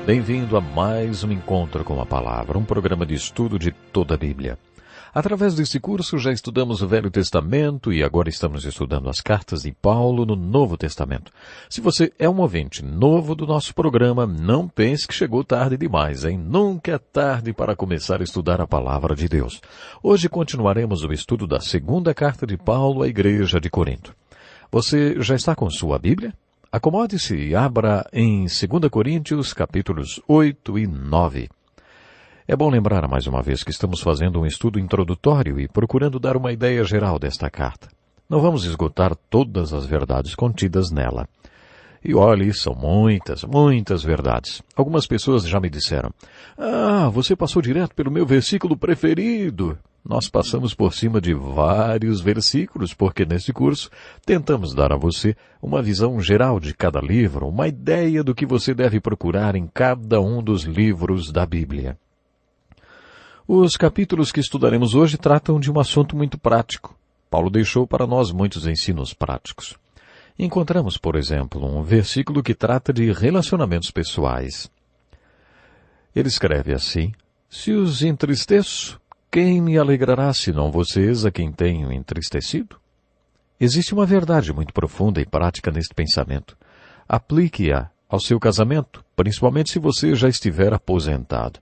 Bem-vindo a mais um Encontro com a Palavra, um programa de estudo de toda a Bíblia. Através desse curso já estudamos o Velho Testamento e agora estamos estudando as cartas de Paulo no Novo Testamento. Se você é um ouvinte novo do nosso programa, não pense que chegou tarde demais, hein? Nunca é tarde para começar a estudar a Palavra de Deus. Hoje continuaremos o estudo da segunda carta de Paulo à Igreja de Corinto. Você já está com sua Bíblia? Acomode-se e abra em 2 Coríntios, capítulos 8 e 9. É bom lembrar mais uma vez que estamos fazendo um estudo introdutório e procurando dar uma ideia geral desta carta. Não vamos esgotar todas as verdades contidas nela. E olhe, são muitas verdades. Algumas pessoas já me disseram: você passou direto pelo meu versículo preferido. Nós passamos por cima de vários versículos, porque neste curso tentamos dar a você uma visão geral de cada livro, uma ideia do que você deve procurar em cada um dos livros da Bíblia. Os capítulos que estudaremos hoje tratam de um assunto muito prático. Paulo deixou para nós muitos ensinos práticos. Encontramos, por exemplo, um versículo que trata de relacionamentos pessoais. Ele escreve assim: se os entristeço, quem me alegrará senão vocês a quem tenho entristecido? Existe uma verdade muito profunda e prática neste pensamento. Aplique-a ao seu casamento, principalmente se você já estiver aposentado.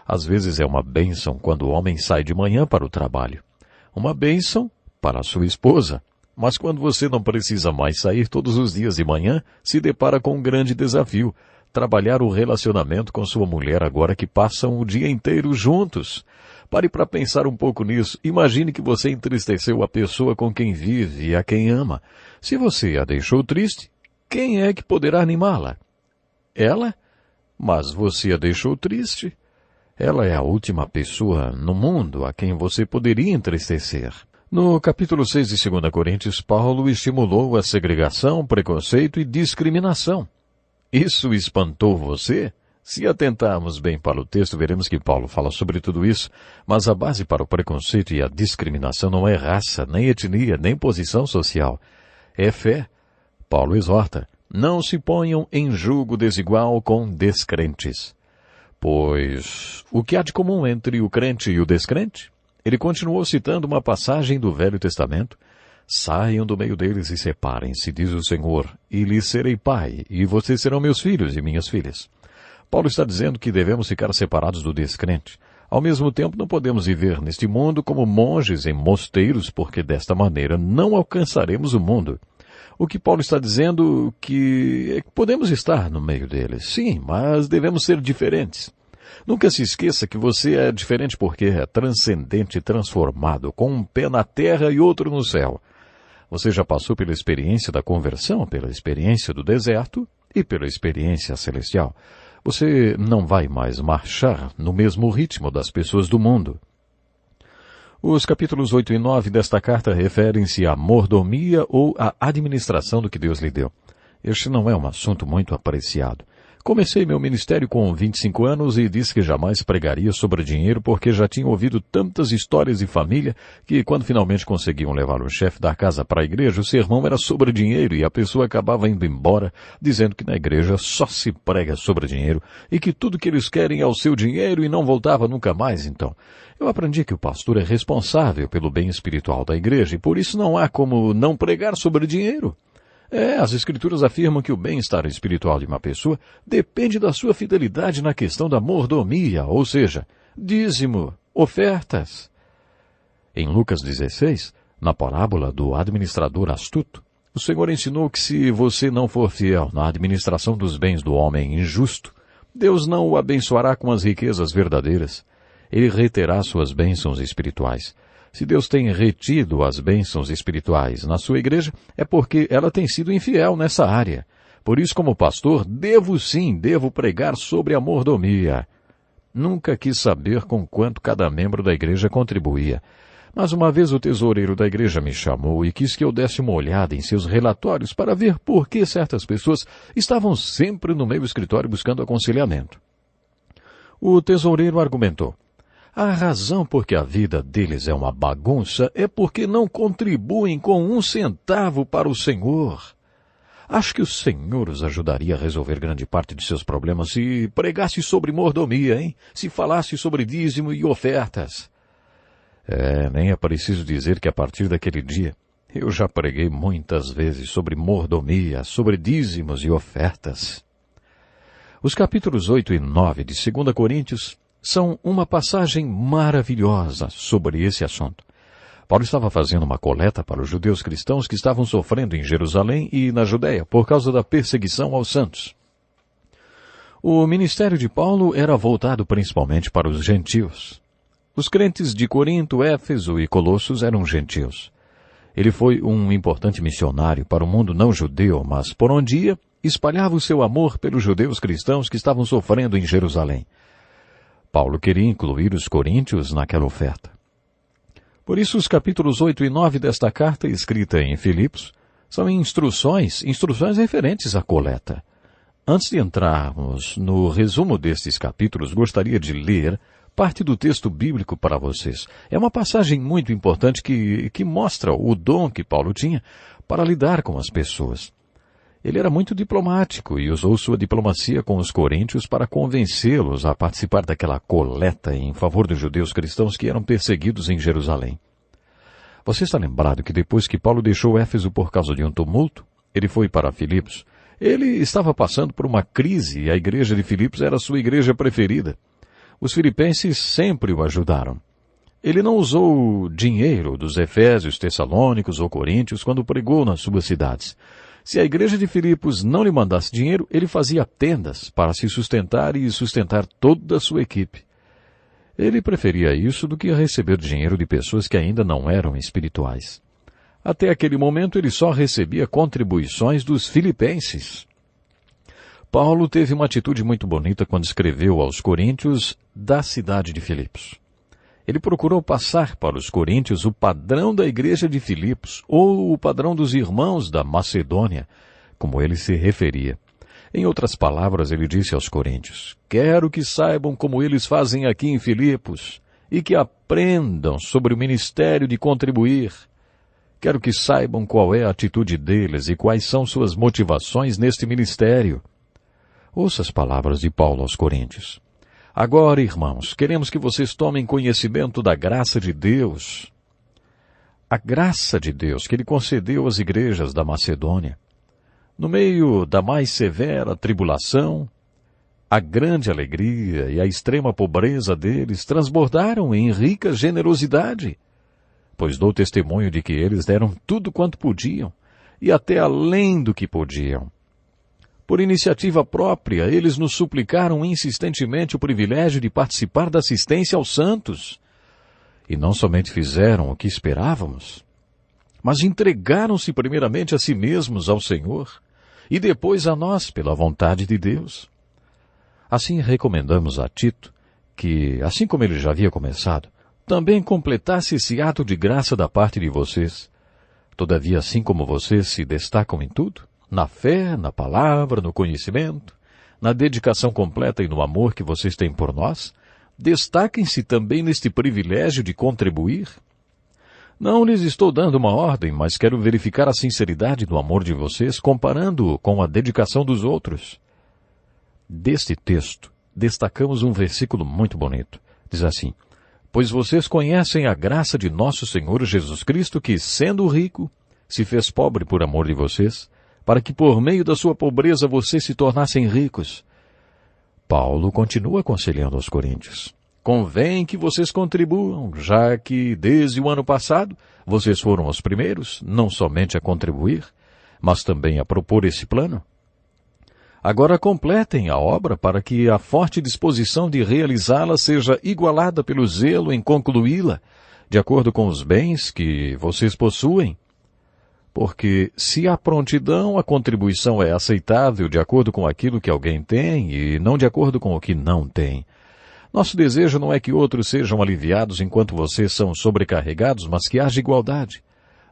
Às vezes é uma bênção quando o homem sai de manhã para o trabalho. Uma bênção para a sua esposa. Mas quando você não precisa mais sair todos os dias de manhã, se depara com um grande desafio: trabalhar o relacionamento com sua mulher agora que passam o dia inteiro juntos. Pare para pensar um pouco nisso. Imagine que você entristeceu a pessoa com quem vive e a quem ama. Se você a deixou triste, quem é que poderá animá-la? Ela? Mas você a deixou triste. Ela é a última pessoa no mundo a quem você poderia entristecer. No capítulo 6 de 2 Coríntios, Paulo estimulou a segregação, preconceito e discriminação. Isso espantou você? Se atentarmos bem para o texto, veremos que Paulo fala sobre tudo isso, mas a base para o preconceito e a discriminação não é raça, nem etnia, nem posição social. É fé. Paulo exorta: não se ponham em julgo desigual com descrentes. Pois o que há de comum entre o crente e o descrente? Ele continuou citando uma passagem do Velho Testamento: saiam do meio deles e separem-se, diz o Senhor, e lhes serei pai, e vocês serão meus filhos e minhas filhas. Paulo está dizendo que devemos ficar separados do descrente. Ao mesmo tempo, não podemos viver neste mundo como monges em mosteiros, porque desta maneira não alcançaremos o mundo. O que Paulo está dizendo é que podemos estar no meio deles, sim, mas devemos ser diferentes. Nunca se esqueça que você é diferente porque é transcendente e transformado, com um pé na terra e outro no céu. Você já passou pela experiência da conversão, pela experiência do deserto e pela experiência celestial. Você não vai mais marchar no mesmo ritmo das pessoas do mundo. Os capítulos 8 e 9 desta carta referem-se à mordomia ou à administração do que Deus lhe deu. Este não é um assunto muito apreciado. Comecei meu ministério com 25 anos e disse que jamais pregaria sobre dinheiro porque já tinha ouvido tantas histórias de família que quando finalmente conseguiam levar o chefe da casa para a igreja, o sermão era sobre dinheiro e a pessoa acabava indo embora dizendo que na igreja só se prega sobre dinheiro e que tudo que eles querem é o seu dinheiro e não voltava nunca mais então. Eu aprendi que o pastor é responsável pelo bem espiritual da igreja e por isso não há como não pregar sobre dinheiro. As Escrituras afirmam que o bem-estar espiritual de uma pessoa depende da sua fidelidade na questão da mordomia, ou seja, dízimo, ofertas. Em Lucas 16, na parábola do administrador astuto, o Senhor ensinou que se você não for fiel na administração dos bens do homem injusto, Deus não o abençoará com as riquezas verdadeiras. Ele reterá suas bênçãos espirituais. Se Deus tem retido as bênçãos espirituais na sua igreja, é porque ela tem sido infiel nessa área. Por isso, como pastor, devo pregar sobre a mordomia. Nunca quis saber com quanto cada membro da igreja contribuía. Mas uma vez o tesoureiro da igreja me chamou e quis que eu desse uma olhada em seus relatórios para ver por que certas pessoas estavam sempre no meu escritório buscando aconselhamento. O tesoureiro argumentou: a razão por que a vida deles é uma bagunça é porque não contribuem com 1 centavo para o Senhor. Acho que o Senhor os ajudaria a resolver grande parte de seus problemas se pregasse sobre mordomia, hein? Se falasse sobre dízimo e ofertas. Nem é preciso dizer que a partir daquele dia, eu já preguei muitas vezes sobre mordomia, sobre dízimos e ofertas. Os capítulos 8 e 9 de 2 Coríntios são uma passagem maravilhosa sobre esse assunto. Paulo estava fazendo uma coleta para os judeus cristãos que estavam sofrendo em Jerusalém e na Judéia por causa da perseguição aos santos. O ministério de Paulo era voltado principalmente para os gentios. Os crentes de Corinto, Éfeso e Colossos eram gentios. Ele foi um importante missionário para o mundo não judeu, mas por onde ia, espalhava o seu amor pelos judeus cristãos que estavam sofrendo em Jerusalém. Paulo queria incluir os coríntios naquela oferta. Por isso, os capítulos 8 e 9 desta carta, escrita em Filipos, são instruções referentes à coleta. Antes de entrarmos no resumo destes capítulos, gostaria de ler parte do texto bíblico para vocês. É uma passagem muito importante que mostra o dom que Paulo tinha para lidar com as pessoas. Ele era muito diplomático e usou sua diplomacia com os coríntios para convencê-los a participar daquela coleta em favor dos judeus cristãos que eram perseguidos em Jerusalém. Você está lembrado que depois que Paulo deixou Éfeso por causa de um tumulto, ele foi para Filipos. Ele estava passando por uma crise e a igreja de Filipos era a sua igreja preferida. Os filipenses sempre o ajudaram. Ele não usou dinheiro dos efésios, tessalônicos ou coríntios quando pregou nas suas cidades. Se a igreja de Filipos não lhe mandasse dinheiro, ele fazia tendas para se sustentar e sustentar toda a sua equipe. Ele preferia isso do que receber dinheiro de pessoas que ainda não eram espirituais. Até aquele momento ele só recebia contribuições dos filipenses. Paulo teve uma atitude muito bonita quando escreveu aos coríntios da cidade de Filipos. Ele procurou passar para os coríntios o padrão da igreja de Filipos, ou o padrão dos irmãos da Macedônia, como ele se referia. Em outras palavras, ele disse aos coríntios: quero que saibam como eles fazem aqui em Filipos, e que aprendam sobre o ministério de contribuir. Quero que saibam qual é a atitude deles e quais são suas motivações neste ministério. Ouça as palavras de Paulo aos coríntios. Agora, irmãos, queremos que vocês tomem conhecimento da graça de Deus. A graça de Deus que ele concedeu às igrejas da Macedônia. No meio da mais severa tribulação, a grande alegria e a extrema pobreza deles transbordaram em rica generosidade, pois dou testemunho de que eles deram tudo quanto podiam, e até além do que podiam. Por iniciativa própria, eles nos suplicaram insistentemente o privilégio de participar da assistência aos santos. E não somente fizeram o que esperávamos, mas entregaram-se primeiramente a si mesmos ao Senhor, e depois a nós pela vontade de Deus. Assim recomendamos a Tito que, assim como ele já havia começado, também completasse esse ato de graça da parte de vocês. Todavia, assim como vocês se destacam em tudo, na fé, na palavra, no conhecimento, na dedicação completa e no amor que vocês têm por nós, destaquem-se também neste privilégio de contribuir. Não lhes estou dando uma ordem, mas quero verificar a sinceridade do amor de vocês, comparando-o com a dedicação dos outros. Deste texto, destacamos um versículo muito bonito. Diz assim: pois vocês conhecem a graça de nosso Senhor Jesus Cristo, que, sendo rico, se fez pobre por amor de vocês, para que por meio da sua pobreza vocês se tornassem ricos. Paulo continua aconselhando aos coríntios. Convém que vocês contribuam, já que desde o ano passado vocês foram os primeiros, não somente a contribuir, mas também a propor esse plano. Agora completem a obra para que a forte disposição de realizá-la seja igualada pelo zelo em concluí-la, de acordo com os bens que vocês possuem. Porque se a prontidão, a contribuição é aceitável de acordo com aquilo que alguém tem e não de acordo com o que não tem. Nosso desejo não é que outros sejam aliviados enquanto vocês são sobrecarregados, mas que haja igualdade.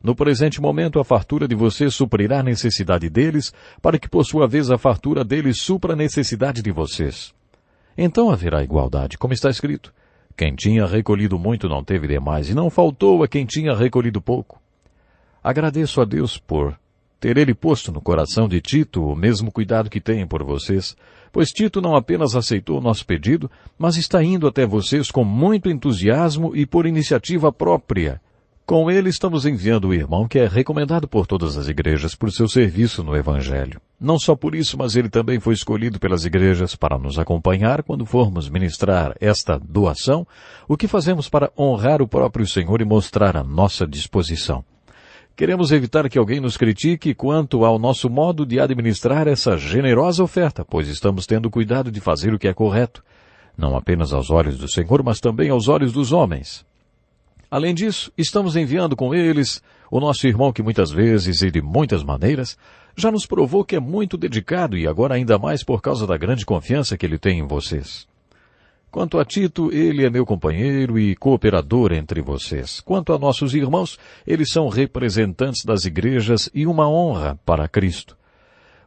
No presente momento, a fartura de vocês suprirá a necessidade deles, para que por sua vez a fartura deles supra a necessidade de vocês. Então haverá igualdade, como está escrito: quem tinha recolhido muito não teve demais, e não faltou a quem tinha recolhido pouco. Agradeço a Deus por ter ele posto no coração de Tito o mesmo cuidado que tem por vocês, pois Tito não apenas aceitou o nosso pedido, mas está indo até vocês com muito entusiasmo e por iniciativa própria. Com ele estamos enviando o irmão que é recomendado por todas as igrejas por seu serviço no Evangelho. Não só por isso, mas ele também foi escolhido pelas igrejas para nos acompanhar quando formos ministrar esta doação, o que fazemos para honrar o próprio Senhor e mostrar a nossa disposição. Queremos evitar que alguém nos critique quanto ao nosso modo de administrar essa generosa oferta, pois estamos tendo cuidado de fazer o que é correto, não apenas aos olhos do Senhor, mas também aos olhos dos homens. Além disso, estamos enviando com eles o nosso irmão que muitas vezes e de muitas maneiras já nos provou que é muito dedicado e agora ainda mais por causa da grande confiança que ele tem em vocês. Quanto a Tito, ele é meu companheiro e cooperador entre vocês. Quanto a nossos irmãos, eles são representantes das igrejas e uma honra para Cristo.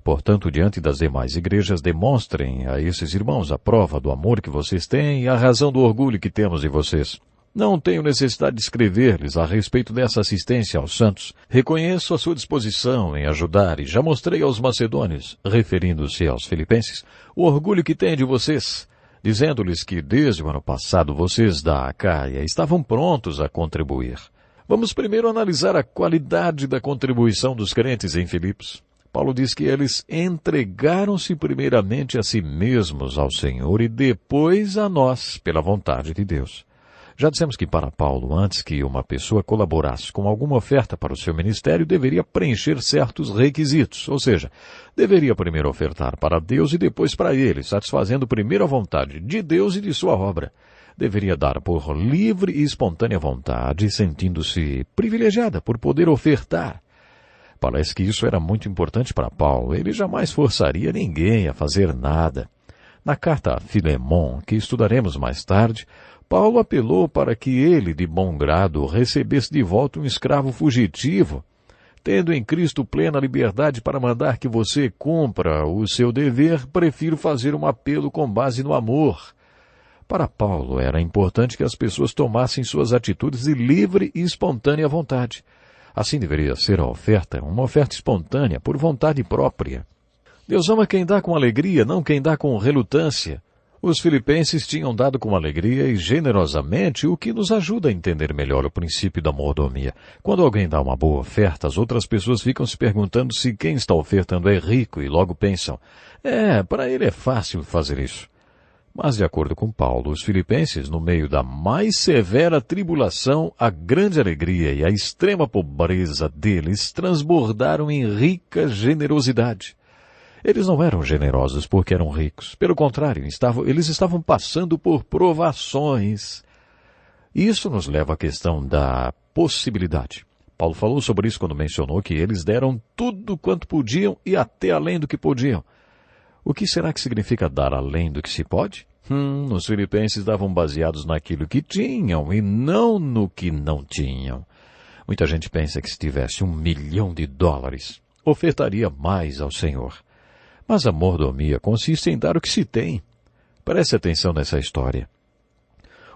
Portanto, diante das demais igrejas, demonstrem a esses irmãos a prova do amor que vocês têm e a razão do orgulho que temos em vocês. Não tenho necessidade de escrever-lhes a respeito dessa assistência aos santos. Reconheço a sua disposição em ajudar e já mostrei aos macedônios, referindo-se aos filipenses, o orgulho que tenho de vocês, dizendo-lhes que desde o ano passado vocês da Acaia estavam prontos a contribuir. Vamos primeiro analisar a qualidade da contribuição dos crentes em Filipos. Paulo diz que eles entregaram-se primeiramente a si mesmos ao Senhor e depois a nós, pela vontade de Deus. Já dissemos que para Paulo, antes que uma pessoa colaborasse com alguma oferta para o seu ministério, deveria preencher certos requisitos, ou seja, deveria primeiro ofertar para Deus e depois para ele, satisfazendo primeiro a vontade de Deus e de sua obra. Deveria dar por livre e espontânea vontade, sentindo-se privilegiada por poder ofertar. Parece que isso era muito importante para Paulo. Ele jamais forçaria ninguém a fazer nada. Na carta a Filemon, que estudaremos mais tarde, Paulo apelou para que ele, de bom grado, recebesse de volta um escravo fugitivo, tendo em Cristo plena liberdade para mandar que você cumpra o seu dever, prefiro fazer um apelo com base no amor. Para Paulo era importante que as pessoas tomassem suas atitudes de livre e espontânea vontade. Assim deveria ser a oferta, uma oferta espontânea, por vontade própria. Deus ama quem dá com alegria, não quem dá com relutância. Os filipenses tinham dado com alegria e generosamente, o que nos ajuda a entender melhor o princípio da mordomia. Quando alguém dá uma boa oferta, as outras pessoas ficam se perguntando se quem está ofertando é rico e logo pensam, para ele é fácil fazer isso. Mas, de acordo com Paulo, os filipenses, no meio da mais severa tribulação, a grande alegria e a extrema pobreza deles transbordaram em rica generosidade. Eles não eram generosos porque eram ricos. Pelo contrário, eles estavam passando por provações. Isso nos leva à questão da possibilidade. Paulo falou sobre isso quando mencionou que eles deram tudo quanto podiam e até além do que podiam. O que será que significa dar além do que se pode? Os filipenses davam baseados naquilo que tinham e não no que não tinham. Muita gente pensa que se tivesse $1 milhão, ofertaria mais ao Senhor. Mas a mordomia consiste em dar o que se tem. Preste atenção nessa história.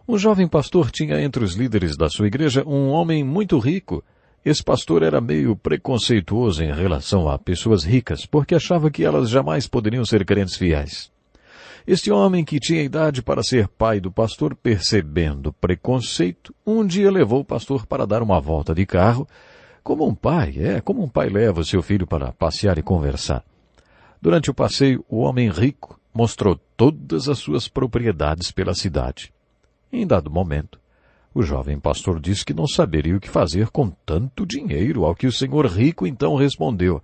Um jovem pastor tinha entre os líderes da sua igreja um homem muito rico. Esse pastor era meio preconceituoso em relação a pessoas ricas, porque achava que elas jamais poderiam ser crentes fiéis. Este homem, que tinha idade para ser pai do pastor, percebendo preconceito, um dia levou o pastor para dar uma volta de carro, como um pai leva o seu filho para passear e conversar. Durante o passeio, o homem rico mostrou todas as suas propriedades pela cidade. Em dado momento, o jovem pastor disse que não saberia o que fazer com tanto dinheiro, ao que o senhor rico então respondeu,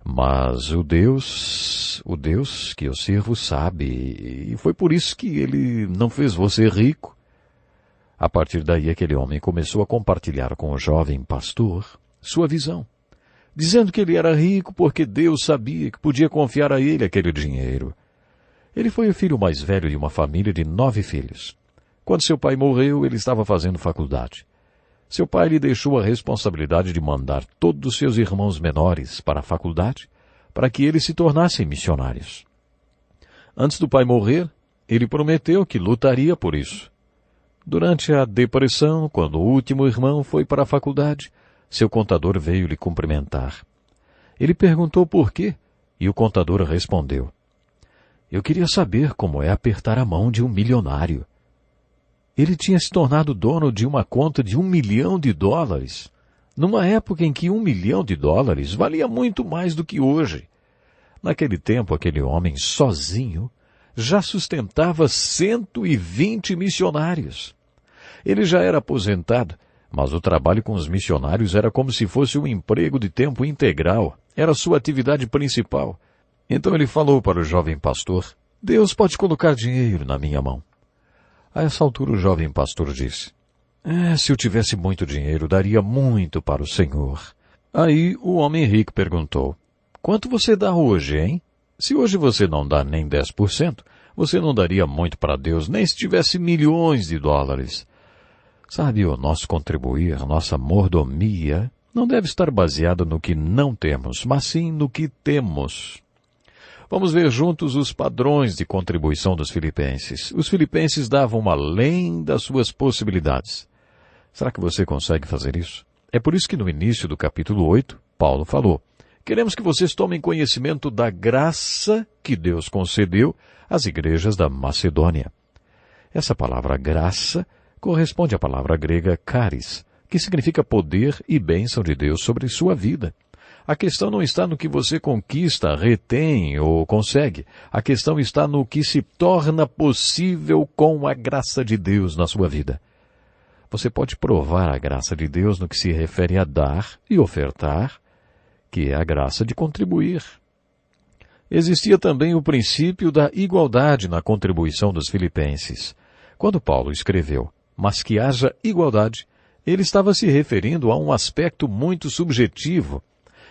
mas o Deus que eu sirvo sabe, e foi por isso que ele não fez você rico. A partir daí, aquele homem começou a compartilhar com o jovem pastor sua visão, dizendo que ele era rico porque Deus sabia que podia confiar a ele aquele dinheiro. Ele foi o filho mais velho de uma família de 9 filhos. Quando seu pai morreu, ele estava fazendo faculdade. Seu pai lhe deixou a responsabilidade de mandar todos os seus irmãos menores para a faculdade, para que eles se tornassem missionários. Antes do pai morrer, ele prometeu que lutaria por isso. Durante a depressão, quando o último irmão foi para a faculdade, seu contador veio lhe cumprimentar. Ele perguntou por quê, e o contador respondeu: eu queria saber como é apertar a mão de um milionário. Ele tinha se tornado dono de uma conta de $1 milhão, numa época em que $1 milhão valia muito mais do que hoje. Naquele tempo, aquele homem, sozinho, já sustentava 120 missionários. Ele já era aposentado, mas o trabalho com os missionários era como se fosse um emprego de tempo integral. Era sua atividade principal. Então ele falou para o jovem pastor: Deus pode colocar dinheiro na minha mão. A essa altura o jovem pastor disse: se eu tivesse muito dinheiro, daria muito para o Senhor. Aí o homem rico perguntou: quanto você dá hoje, hein? Se hoje você não dá nem 10%, você não daria muito para Deus, nem se tivesse $milhões. Sabe, o nosso contribuir, nossa mordomia, não deve estar baseada no que não temos, mas sim no que temos. Vamos ver juntos os padrões de contribuição dos filipenses. Os filipenses davam além das suas possibilidades. Será que você consegue fazer isso? É por isso que no início do capítulo 8, Paulo falou: queremos que vocês tomem conhecimento da graça que Deus concedeu às igrejas da Macedônia. Essa palavra graça corresponde à palavra grega charis, que significa poder e bênção de Deus sobre sua vida. A questão não está no que você conquista, retém ou consegue. A questão está no que se torna possível com a graça de Deus na sua vida. Você pode provar a graça de Deus no que se refere a dar e ofertar, que é a graça de contribuir. Existia também o princípio da igualdade na contribuição dos filipenses. Quando Paulo escreveu: mas que haja igualdade, ele estava se referindo a um aspecto muito subjetivo.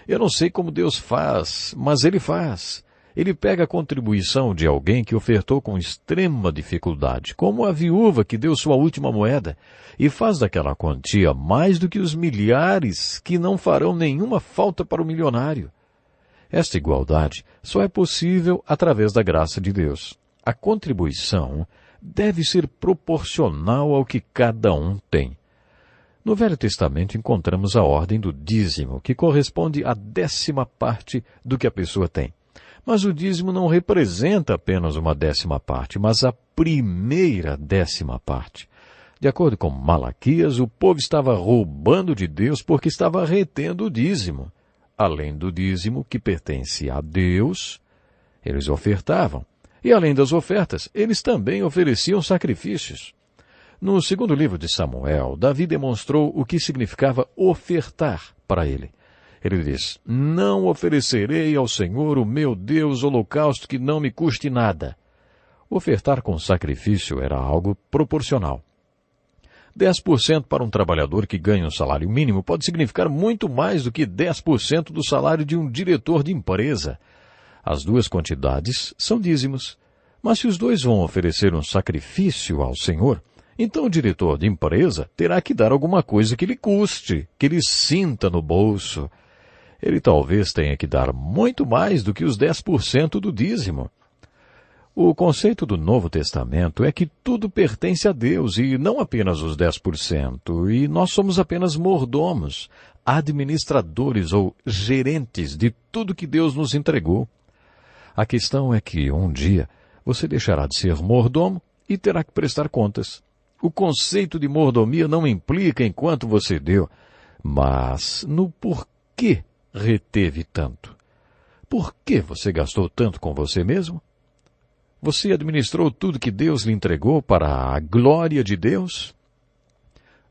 Eu não sei como Deus faz, mas Ele faz. Ele pega a contribuição de alguém que ofertou com extrema dificuldade, como a viúva que deu sua última moeda, e faz daquela quantia mais do que os milhares que não farão nenhuma falta para o milionário. Esta igualdade só é possível através da graça de Deus. A contribuição deve ser proporcional ao que cada um tem. No Velho Testamento encontramos a ordem do dízimo, que corresponde à 10ª do que a pessoa tem. Mas o dízimo não representa apenas uma 10ª, mas a primeira 10ª. De acordo com Malaquias, o povo estava roubando de Deus porque estava retendo o dízimo. Além do dízimo que pertence a Deus, eles ofertavam. E além das ofertas, eles também ofereciam sacrifícios. No segundo livro de Samuel, Davi demonstrou o que significava ofertar para ele. Ele diz: não oferecerei ao Senhor, o meu Deus, holocausto que não me custe nada. Ofertar com sacrifício era algo proporcional. 10% para um trabalhador que ganha um salário mínimo pode significar muito mais do que 10% do salário de um diretor de empresa. As duas quantidades são dízimos. Mas se os dois vão oferecer um sacrifício ao Senhor, então o diretor de empresa terá que dar alguma coisa que lhe custe, que lhe sinta no bolso. Ele talvez tenha que dar muito mais do que os 10% do dízimo. O conceito do Novo Testamento é que tudo pertence a Deus e não apenas os 10%, e nós somos apenas mordomos, administradores ou gerentes de tudo que Deus nos entregou. A questão é que um dia você deixará de ser mordomo e terá que prestar contas. O conceito de mordomia não implica em quanto você deu, mas no porquê reteve tanto. Por que você gastou tanto com você mesmo? Você administrou tudo que Deus lhe entregou para a glória de Deus?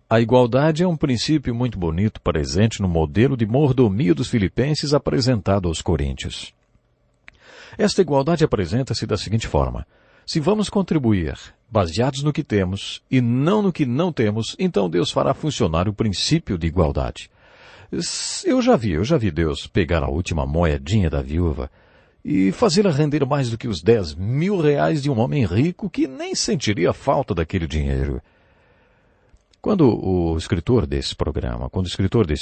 A igualdade é um princípio muito bonito presente no modelo de mordomia dos filipenses apresentado aos coríntios. Esta igualdade apresenta-se da seguinte forma: se vamos contribuir baseados no que temos e não no que não temos, então Deus fará funcionar o princípio de igualdade. Eu já vi Deus pegar a última moedinha da viúva e fazê-la render mais do que os 10 mil reais de um homem rico que nem sentiria falta daquele dinheiro. Quando o escritor desse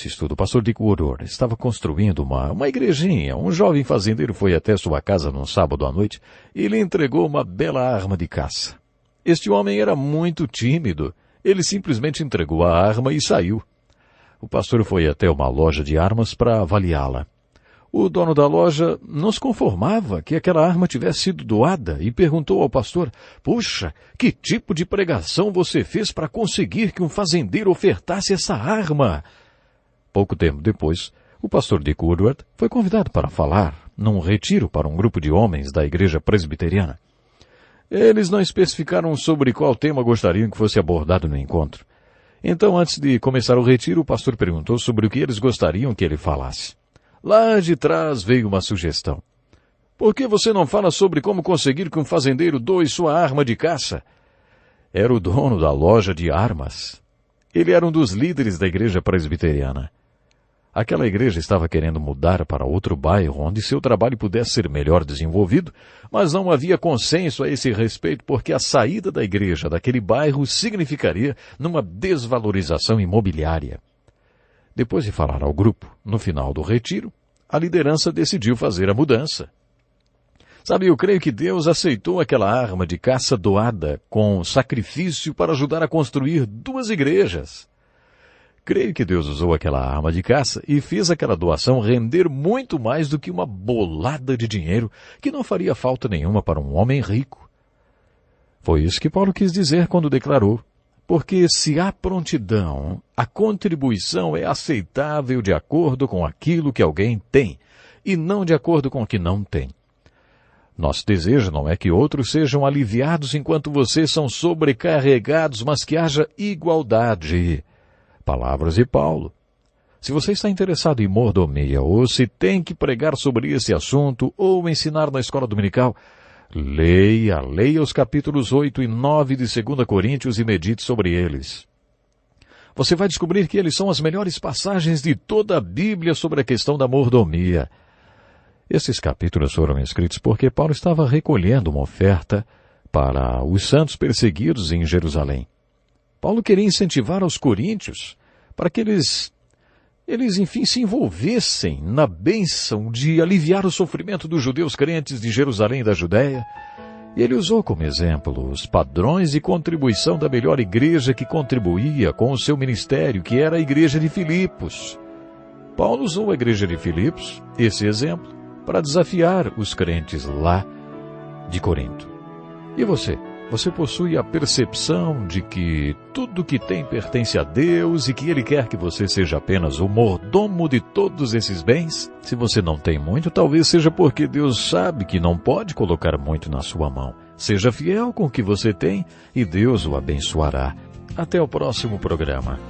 estudo, o pastor Dick Woodward, estava construindo uma igrejinha, um jovem fazendeiro foi até sua casa num sábado à noite e lhe entregou uma bela arma de caça. Este homem era muito tímido. Ele simplesmente entregou a arma e saiu. O pastor foi até uma loja de armas para avaliá-la. O dono da loja não se conformava que aquela arma tivesse sido doada e perguntou ao pastor: "Puxa, que tipo de pregação você fez para conseguir que um fazendeiro ofertasse essa arma?" Pouco tempo depois, o pastor Dick Woodward foi convidado para falar num retiro para um grupo de homens da igreja presbiteriana. Eles não especificaram sobre qual tema gostariam que fosse abordado no encontro. Então, antes de começar o retiro, o pastor perguntou sobre o que eles gostariam que ele falasse. Lá de trás veio uma sugestão. "Por que você não fala sobre como conseguir que um fazendeiro doe sua arma de caça?" Era o dono da loja de armas. Ele era um dos líderes da igreja presbiteriana. Aquela igreja estava querendo mudar para outro bairro onde seu trabalho pudesse ser melhor desenvolvido, mas não havia consenso a esse respeito porque a saída da igreja daquele bairro significaria numa desvalorização imobiliária. Depois de falar ao grupo, no final do retiro, a liderança decidiu fazer a mudança. Sabe, eu creio que Deus aceitou aquela arma de caça doada com sacrifício para ajudar a construir 2 igrejas. Creio que Deus usou aquela arma de caça e fez aquela doação render muito mais do que uma bolada de dinheiro que não faria falta nenhuma para um homem rico. Foi isso que Paulo quis dizer quando declarou: "Porque se há prontidão, a contribuição é aceitável de acordo com aquilo que alguém tem, e não de acordo com o que não tem." Nosso desejo não é que outros sejam aliviados enquanto vocês são sobrecarregados, mas que haja igualdade. Palavras de Paulo. Se você está interessado em mordomia, ou se tem que pregar sobre esse assunto, ou ensinar na escola dominical, leia os capítulos 8 e 9 de 2 Coríntios e medite sobre eles. Você vai descobrir que eles são as melhores passagens de toda a Bíblia sobre a questão da mordomia. Esses capítulos foram escritos porque Paulo estava recolhendo uma oferta para os santos perseguidos em Jerusalém. Paulo queria incentivar aos coríntios para que eles enfim se envolvessem na bênção de aliviar o sofrimento dos judeus crentes de Jerusalém e da Judéia. E ele usou como exemplo os padrões de contribuição da melhor igreja que contribuía com o seu ministério, que era a igreja de Filipos. Paulo usou a igreja de Filipos, esse exemplo, para desafiar os crentes lá de Corinto. E você? Você possui a percepção de que tudo que tem pertence a Deus e que Ele quer que você seja apenas o mordomo de todos esses bens? Se você não tem muito, talvez seja porque Deus sabe que não pode colocar muito na sua mão. Seja fiel com o que você tem e Deus o abençoará. Até o próximo programa.